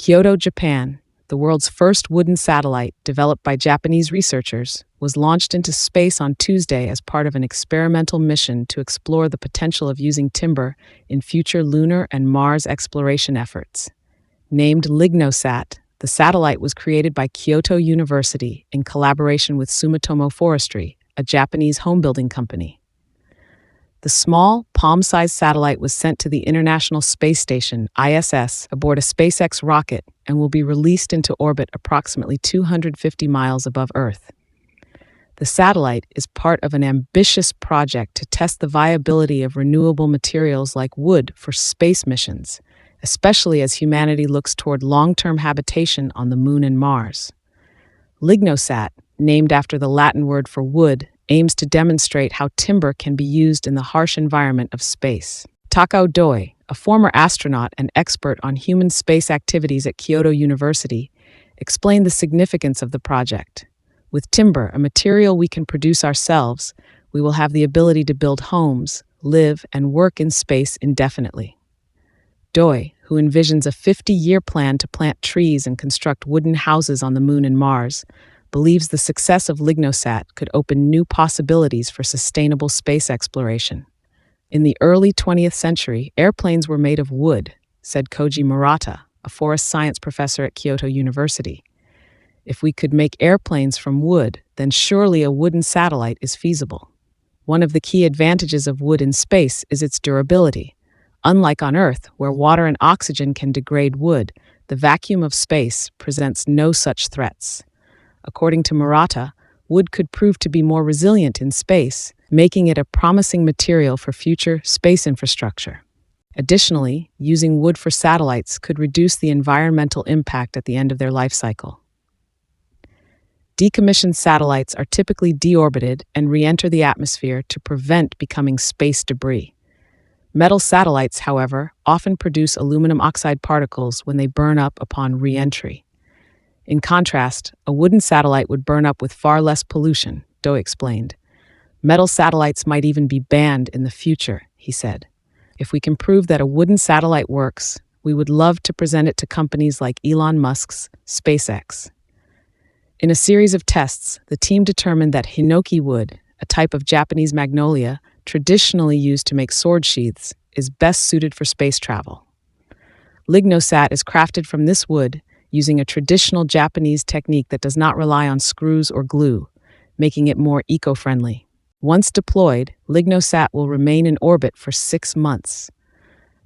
Kyoto, Japan, the world's first wooden satellite, developed by Japanese researchers, was launched into space on Tuesday as part of an experimental mission to explore the potential of using timber in future lunar and Mars exploration efforts. Named LignoSat, the satellite was created by Kyoto University in collaboration with Sumitomo Forestry, a Japanese home-building company. The small, palm-sized satellite was sent to the International Space Station, ISS, aboard a SpaceX rocket and will be released into orbit approximately 250 miles above Earth. The satellite is part of an ambitious project to test the viability of renewable materials like wood for space missions, especially as humanity looks toward long-term habitation on the Moon and Mars. LignoSat, named after the Latin word for wood, aims to demonstrate how timber can be used in the harsh environment of space. Takao Doi, a former astronaut and expert on human space activities at Kyoto University, explained the significance of the project. With timber, a material we can produce ourselves, we will have the ability to build homes, live, and work in space indefinitely. Doi, who envisions a 50-year plan to plant trees and construct wooden houses on the Moon and Mars, believes the success of LignoSat could open new possibilities for sustainable space exploration. In the early 20th century, airplanes were made of wood, said Koji Murata, a forest science professor at Kyoto University. If we could make airplanes from wood, then surely a wooden satellite is feasible. One of the key advantages of wood in space is its durability. Unlike on Earth, where water and oxygen can degrade wood, the vacuum of space presents no such threats. According to Murata, wood could prove to be more resilient in space, making it a promising material for future space infrastructure. Additionally, using wood for satellites could reduce the environmental impact at the end of their life cycle. Decommissioned satellites are typically deorbited and re-enter the atmosphere to prevent becoming space debris. Metal satellites, however, often produce aluminum oxide particles when they burn up upon re-entry. In contrast, a wooden satellite would burn up with far less pollution, Doi explained. Metal satellites might even be banned in the future, he said. If we can prove that a wooden satellite works, we would love to present it to companies like Elon Musk's SpaceX. In a series of tests, the team determined that Hinoki wood, a type of Japanese magnolia traditionally used to make sword sheaths, is best suited for space travel. LignoSat is crafted from this wood using a traditional Japanese technique that does not rely on screws or glue, making it more eco-friendly. Once deployed, LignoSat will remain in orbit for 6 months.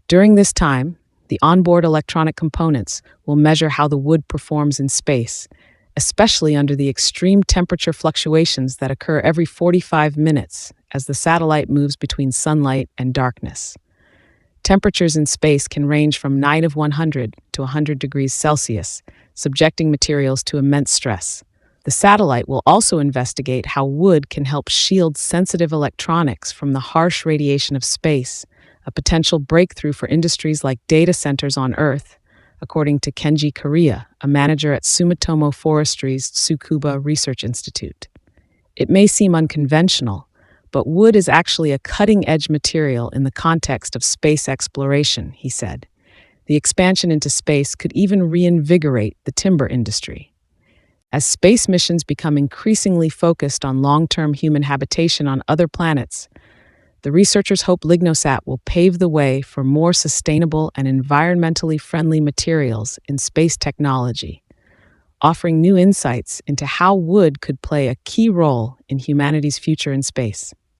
During this time, the onboard electronic components will measure how the wood performs in space, especially under the extreme temperature fluctuations that occur every 45 minutes as the satellite moves between sunlight and darkness. Temperatures in space can range from -100 to 100 degrees Celsius, subjecting materials to immense stress. The satellite will also investigate how wood can help shield sensitive electronics from the harsh radiation of space, a potential breakthrough for industries like data centers on Earth, according to Kenji Kariya, a manager at Sumitomo Forestry's Tsukuba Research Institute. It may seem unconventional, but wood is actually a cutting-edge material in the context of space exploration, he said. The expansion into space could even reinvigorate the timber industry. As space missions become increasingly focused on long-term human habitation on other planets, the researchers hope LignoSat will pave the way for more sustainable and environmentally friendly materials in space technology, offering new insights into how wood could play a key role in humanity's future in space.